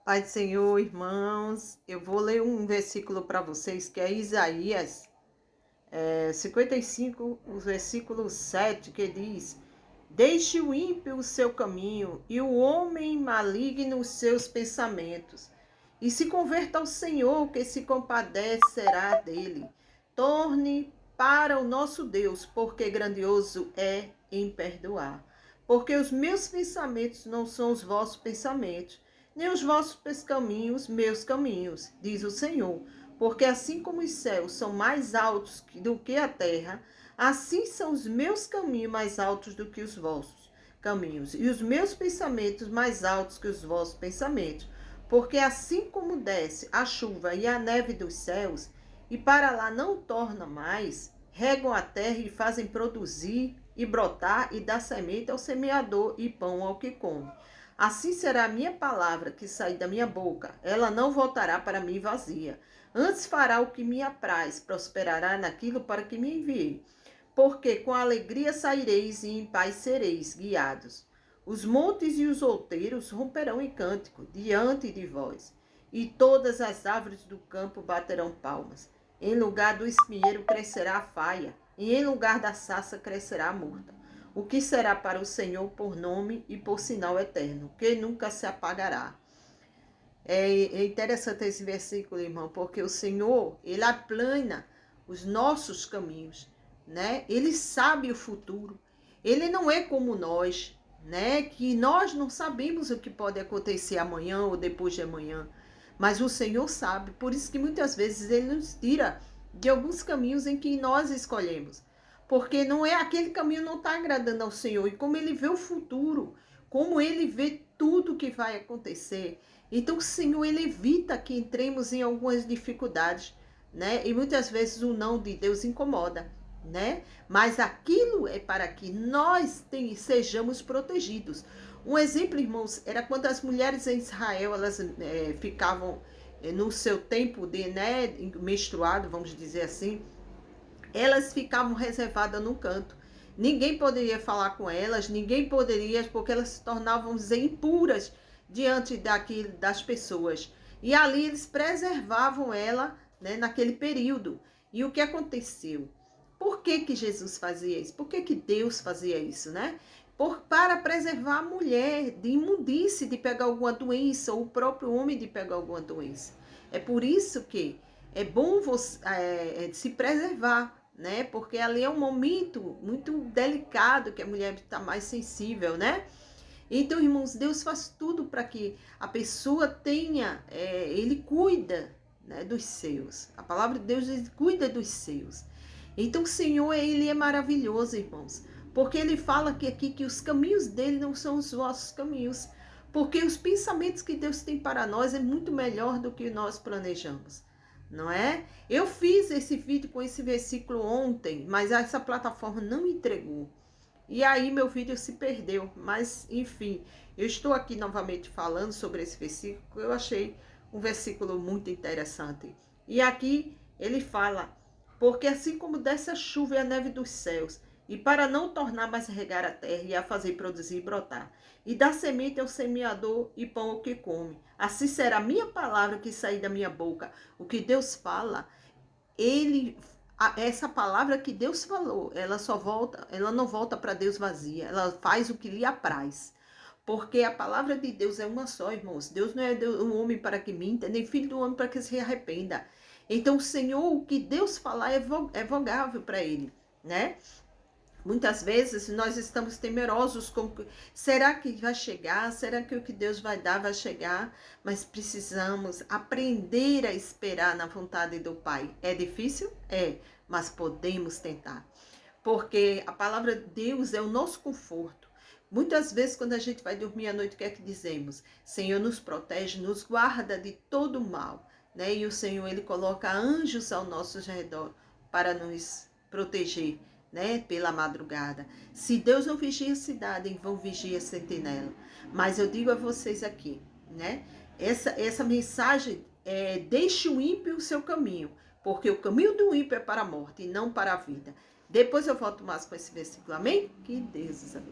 Pai do Senhor, irmãos, eu vou ler um versículo para vocês que é Isaías 55, o versículo 7, que diz: Deixe o ímpio o seu caminho e o homem maligno os seus pensamentos, e se converta ao Senhor, que se compadecerá dele. Torne para o nosso Deus, porque grandioso é em perdoar. Porque os meus pensamentos não são os vossos pensamentos, nem os vossos caminhos, meus caminhos, diz o Senhor. Porque assim como os céus são mais altos do que a terra, assim são os meus caminhos mais altos do que os vossos caminhos, e os meus pensamentos mais altos que os vossos pensamentos. Porque assim como desce a chuva e a neve dos céus, e para lá não torna mais, regam a terra e fazem produzir e brotar e dar semente ao semeador e pão ao que come. Assim será a minha palavra que sair da minha boca, ela não voltará para mim vazia. Antes fará o que me apraz, prosperará naquilo para que me enviei. Porque com alegria saireis e em paz sereis guiados. Os montes e os outeiros romperão em cântico diante de vós, e todas as árvores do campo baterão palmas. Em lugar do espinheiro crescerá a faia, e em lugar da sarça crescerá a murta. O que será para o Senhor por nome e por sinal eterno, que nunca se apagará. É interessante esse versículo, irmão, porque o Senhor, ele aplana os nossos caminhos, né? Ele sabe o futuro. Ele não é como nós, né? Que nós não sabemos o que pode acontecer amanhã ou depois de amanhã. Mas o Senhor sabe. Por isso que muitas vezes ele nos tira de alguns caminhos em que nós escolhemos. Porque não é aquele caminho não está agradando ao Senhor. E como ele vê o futuro, como ele vê tudo que vai acontecer. Então o Senhor, ele evita que entremos em algumas dificuldades, né? E muitas vezes o não de Deus incomoda, né? Mas aquilo é para que nós sejamos protegidos. Um exemplo, irmãos, era quando as mulheres em Israel, elas ficavam no seu tempo de, né, menstruado, vamos dizer assim, elas ficavam reservadas num canto. Ninguém poderia falar com elas, ninguém poderia, porque elas se tornavam impuras diante das pessoas. E ali eles preservavam ela, né, naquele período. E o que aconteceu? Por que Jesus fazia isso? Por que Deus fazia isso, né? Para preservar a mulher de imundície, de pegar alguma doença, ou o próprio homem de pegar alguma doença. É por isso que é bom você, se preservar, né? Porque ali é um momento muito delicado, que a mulher está mais sensível, né? Então, irmãos, Deus faz tudo para que a pessoa tenha, ele cuida, né, dos seus. A palavra de Deus diz, cuida dos seus. Então, o Senhor, ele é maravilhoso, irmãos, porque ele fala aqui que os caminhos dele não são os nossos caminhos, porque os pensamentos que Deus tem para nós é muito melhor do que nós planejamos. Não é? Eu fiz esse vídeo com esse versículo ontem, mas essa plataforma não entregou. E aí meu vídeo se perdeu, mas enfim, eu estou aqui novamente falando sobre esse versículo, que eu achei um versículo muito interessante. E aqui ele fala, porque assim como desce a chuva e a neve dos céus, e para não tornar mais regar a terra e a fazer produzir e brotar, e dar semente ao semeador e pão ao que come, assim será a minha palavra que sair da minha boca. O que Deus fala, essa palavra que Deus falou, ela não volta para Deus vazia, ela faz o que lhe apraz. Porque a palavra de Deus é uma só, irmãos. Deus não é um homem para que minta, nem filho do homem para que se arrependa. Então, o Senhor, o que Deus falar é vogável para ele, né? Muitas vezes nós estamos temerosos com será que vai chegar? Será que o que Deus vai dar vai chegar? Mas precisamos aprender a esperar na vontade do Pai. É difícil? É, mas podemos tentar. Porque a palavra de Deus é o nosso conforto. Muitas vezes quando a gente vai dormir à noite, o que é que dizemos? Senhor nos protege, nos guarda de todo mal, né? E o Senhor, ele coloca anjos ao nosso redor para nos proteger, né, pela madrugada. Se Deus não vigia a cidade, em vão vigia a sentinela. Mas eu digo a vocês aqui, né, essa mensagem é: deixe o ímpio o seu caminho, porque o caminho do ímpio é para a morte e não para a vida. Depois eu volto mais com esse versículo, amém? Que Deus os abençoe.